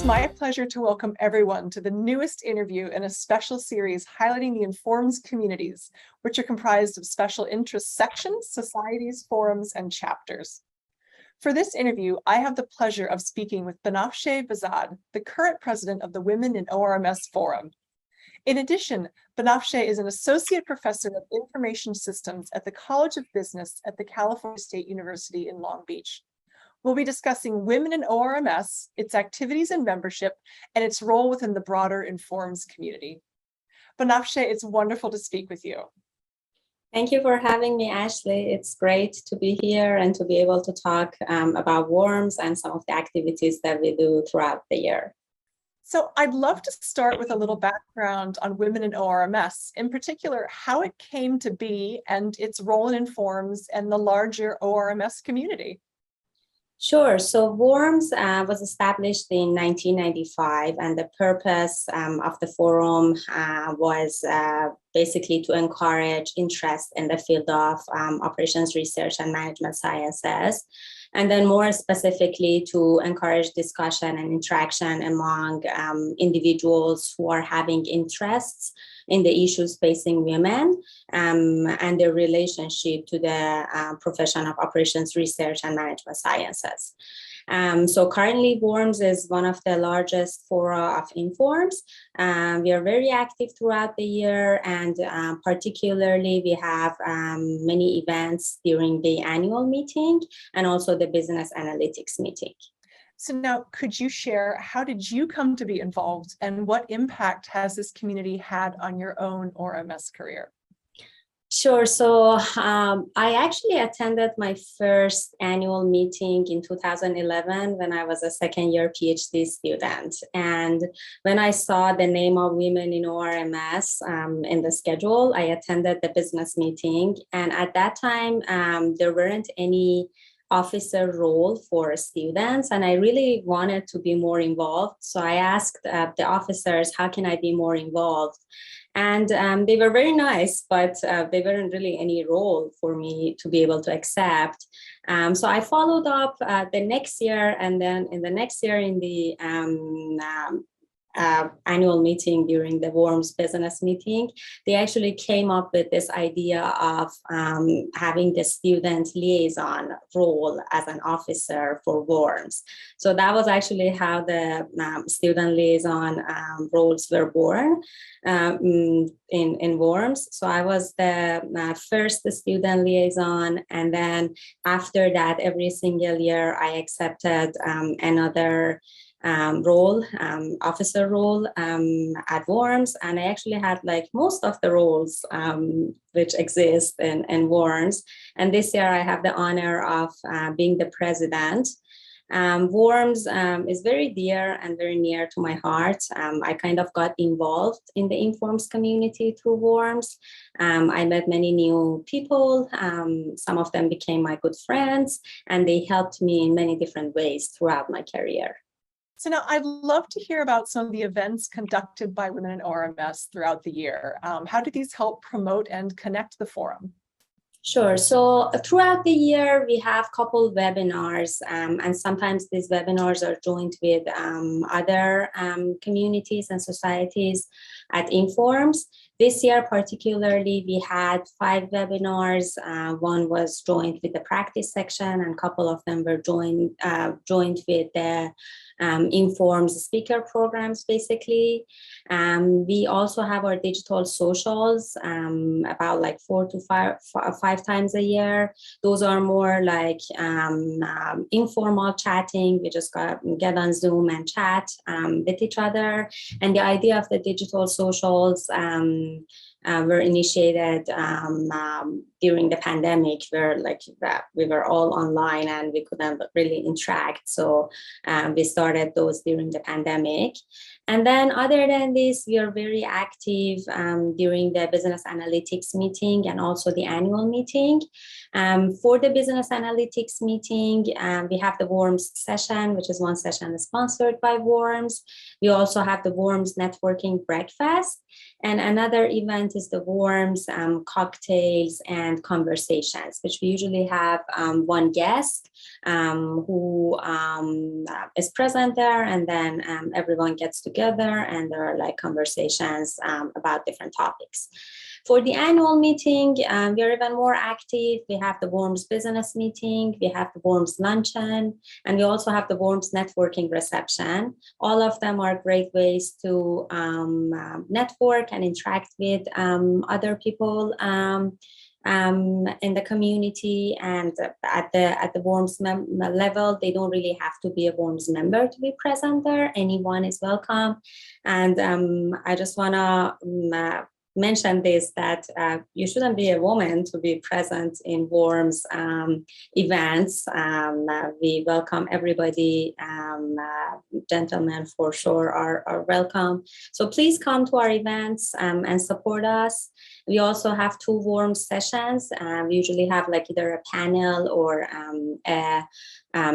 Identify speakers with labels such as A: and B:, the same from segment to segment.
A: is my pleasure to welcome everyone to the newest interview in a special series highlighting the Informs communities, which are comprised of special interest sections, societies, forums, and chapters. For this interview, I have the pleasure of speaking with Banafsheh Behzad, the current president of the Women in ORMS Forum. In addition, Banafsheh is an associate professor of information systems at the College of Business at the California State University in Long Beach. We'll be discussing women in ORMS, its activities and membership, and its role within the broader Informs community. Banafsheh, it's wonderful to speak with you.
B: Thank you for having me, Ashley. It's great to be here and to be able to talk about WORMS and some of the activities that we do throughout the year.
A: So I'd love to start with a little background on women in ORMS, in particular, how it came to be and its role in Informs and the larger ORMS community.
B: Sure. So WORMS was established in 1995, and the purpose of the forum was basically to encourage interest in the field of operations research and management sciences, and then more specifically to encourage discussion and interaction among individuals who are having interests in the issues facing women and their relationship to the profession of operations research and management sciences. So currently, WORMS is one of the largest fora of Informs. We are very active throughout the year, and particularly we have many events during the annual meeting and also the business analytics meeting.
A: So now, could you share, how did you come to be involved and what impact has this community had on your own ORMS career?
B: Sure. So I actually attended my first annual meeting in 2011 when I was a second-year PhD student. And when I saw the name of Women in ORMS in the schedule, I attended the business meeting. And at that time, there weren't any officer role for students, and I really wanted to be more involved. So I asked the officers, how can I be more involved? And they were very nice, but they weren't really any role for me to be able to accept. So I followed up the next year, and then in the next year in the annual meeting during the WORMS business meeting, they actually came up with this idea of having the student liaison role as an officer for WORMS. So that was actually how the student liaison roles were born in WORMS. So I was the first student liaison, and then after that, every single year I accepted another role, officer role at WORMS, and I actually had like most of the roles which exist in WORMS. And this year I have the honor of being the president. WORMS is very dear and very near to my heart. I kind of got involved in the Informs community through WORMS. I met many new people. Some of them became my good friends, and they helped me in many different ways throughout my career.
A: So now I'd love to hear about some of the events conducted by Women in ORMS throughout the year. How do these help promote and connect the forum?
B: Sure. So throughout the year, we have a couple webinars, and sometimes these webinars are joined with other communities and societies at Informs. This year, particularly, we had 5 webinars. One was joined with the practice section, and a couple of them were joined with the Informs speaker programs, basically. We also have our digital socials about like 4 to 5 times a year. Those are more like informal chatting. We just get on Zoom and chat with each other. And the idea of the digital socials were initiated during the pandemic, where like we were all online and we couldn't really interact. So we started those during the pandemic. And then other than this, we are very active during the business analytics meeting and also the annual meeting. For the business analytics meeting, we have the WORMS session, which is one session sponsored by WORMS. We also have the WORMS networking breakfast. And another event is the WORMS cocktails and conversations, which we usually have one guest who is present there, and then everyone gets together and there are like conversations about different topics. For the annual meeting, we are even more active. We have the WORMS business meeting, we have the WORMS luncheon, and we also have the WORMS networking reception. All of them are great ways to network and interact with other people in the community. And at the WORMS level, they don't really have to be a WORMS member to be present there. Anyone is welcome. And I just want to mention this, that you shouldn't be a woman to be present in WORMS events. We welcome everybody. Gentlemen for sure are welcome. So please come to our events and support us. We also have 2 WORMS sessions. We usually have like either a panel or a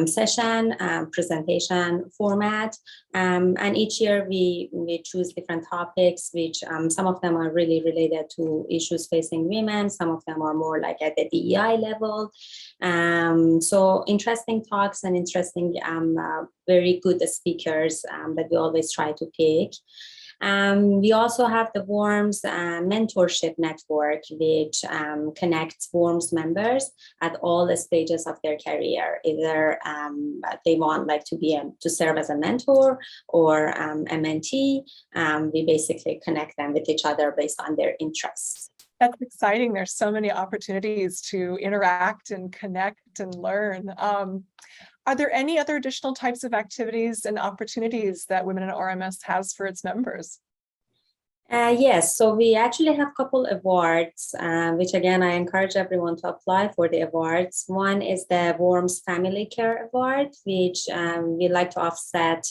B: session presentation format. And each year we choose different topics, which some of them are really related to issues facing women. Some of them are more like at the DEI level. So interesting talks and interesting, very good speakers that we always try to pick. We also have the WORMS mentorship network, which connects WORMS members at all the stages of their career. Either they want like to serve as a mentor or a mentee. We basically connect them with each other based on their interests.
A: That's exciting. There's so many opportunities to interact and connect and learn. Are there any other additional types of activities and opportunities that Women in RMS has for its members?
B: Yes, so we actually have a couple awards, which again, I encourage everyone to apply for the awards. One is the WORMS Family Care Award, which we like to offset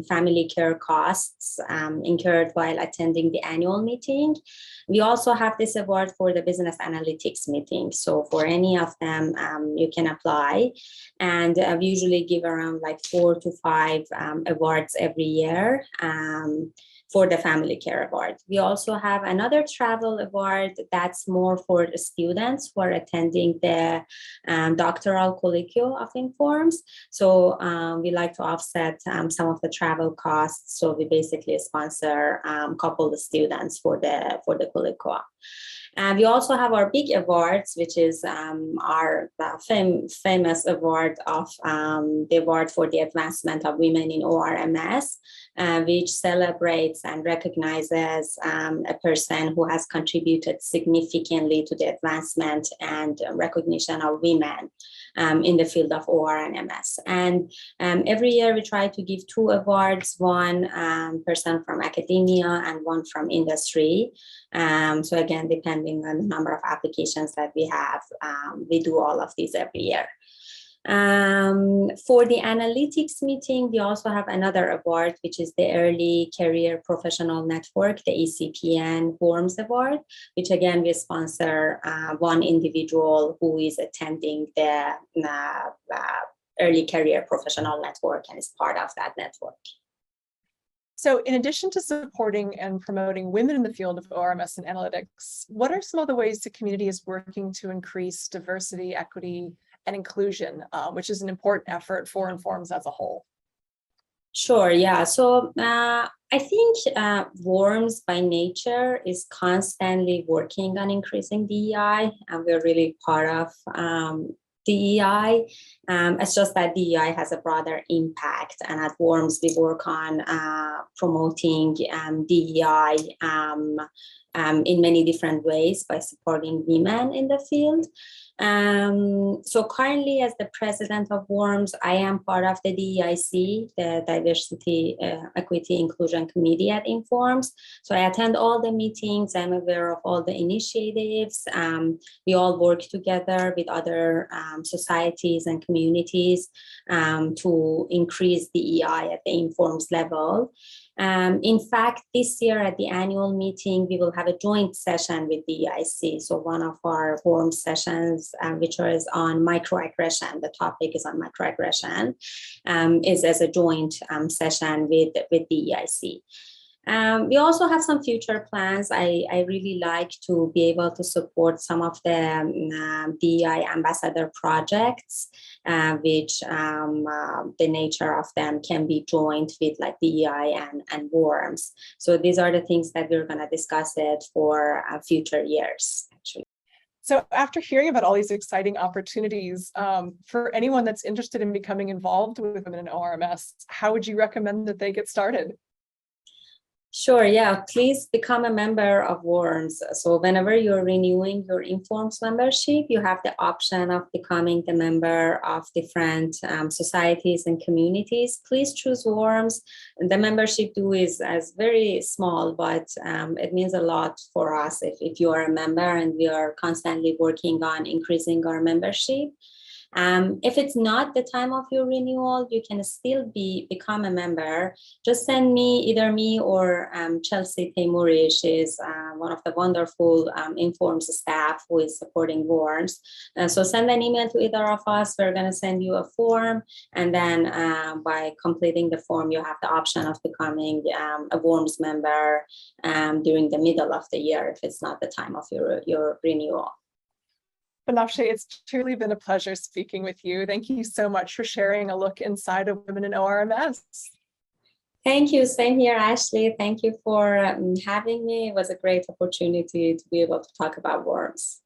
B: family care costs incurred while attending the annual meeting. We also have this award for the business analytics meeting. So for any of them, you can apply. And we usually give around like 4 to 5 awards every year. For the Family Care Award. We also have another travel award that's more for the students who are attending the doctoral colloquium of Informs. So we like to offset some of the travel costs. So we basically sponsor a couple of students for the colloquium. And we also have our big awards, which is our famous award of the award for the advancement of women in ORMS, which celebrates and recognizes a person who has contributed significantly to the advancement and recognition of women in the field of OR and MS. And every year we try to give 2 awards, one person from academia and one from industry. So again, depending on the number of applications that we have, we do all of these every year. For the analytics meeting, we also have another award, which is the Early Career Professional Network, the ECPN WORMS Award, which again, we sponsor one individual who is attending the Early Career Professional Network and is part of that network.
A: So in addition to supporting and promoting women in the field of ORMS and analytics, what are some of the ways the community is working to increase diversity, equity, and inclusion, which is an important effort for Informs as a whole?
B: Sure, yeah. So I think WORMS by nature is constantly working on increasing DEI, and we're really part of DEI. It's just that DEI has a broader impact, and at WORMS we work on promoting DEI in many different ways by supporting women in the field. So currently, as the president of WORMS, I am part of the DEIC, the Diversity, Equity, Inclusion Committee at Informs. So I attend all the meetings. I'm aware of all the initiatives. We all work together with other societies and communities to increase DEI at the Informs level. In fact, this year at the annual meeting, we will have a joint session with DEIC. So one of our WORMS sessions, which is on microaggression, the topic is on microaggression, is as a joint session with DEIC. We also have some future plans. I really like to be able to support some of the DEI ambassador projects, which the nature of them can be joined with like DEI and WORMS. So these are the things that we're going to discuss it for future years, actually.
A: So after hearing about all these exciting opportunities, for anyone that's interested in becoming involved with Women in ORMS, how would you recommend that they get started?
B: Sure, yeah, please become a member of WORMS. So whenever you're renewing your Informs membership, you have the option of becoming the member of different societies and communities. Please choose WORMS. The membership due is very small, but it means a lot for us if you are a member, and we are constantly working on increasing our membership. If it's not the time of your renewal, you can still become a member. Just send me, either me or Chelsea Teimouri. She's one of the wonderful Informs staff who is supporting WORMS. So send an email to either of us. We're going to send you a form. And then by completing the form, you have the option of becoming a WORMS member during the middle of the year if it's not the time of your renewal.
A: Banafsheh, it's truly been a pleasure speaking with you. Thank you so much for sharing a look inside of Women in ORMS.
B: Thank you. Same here, Ashley. Thank you for having me. It was a great opportunity to be able to talk about WORMS.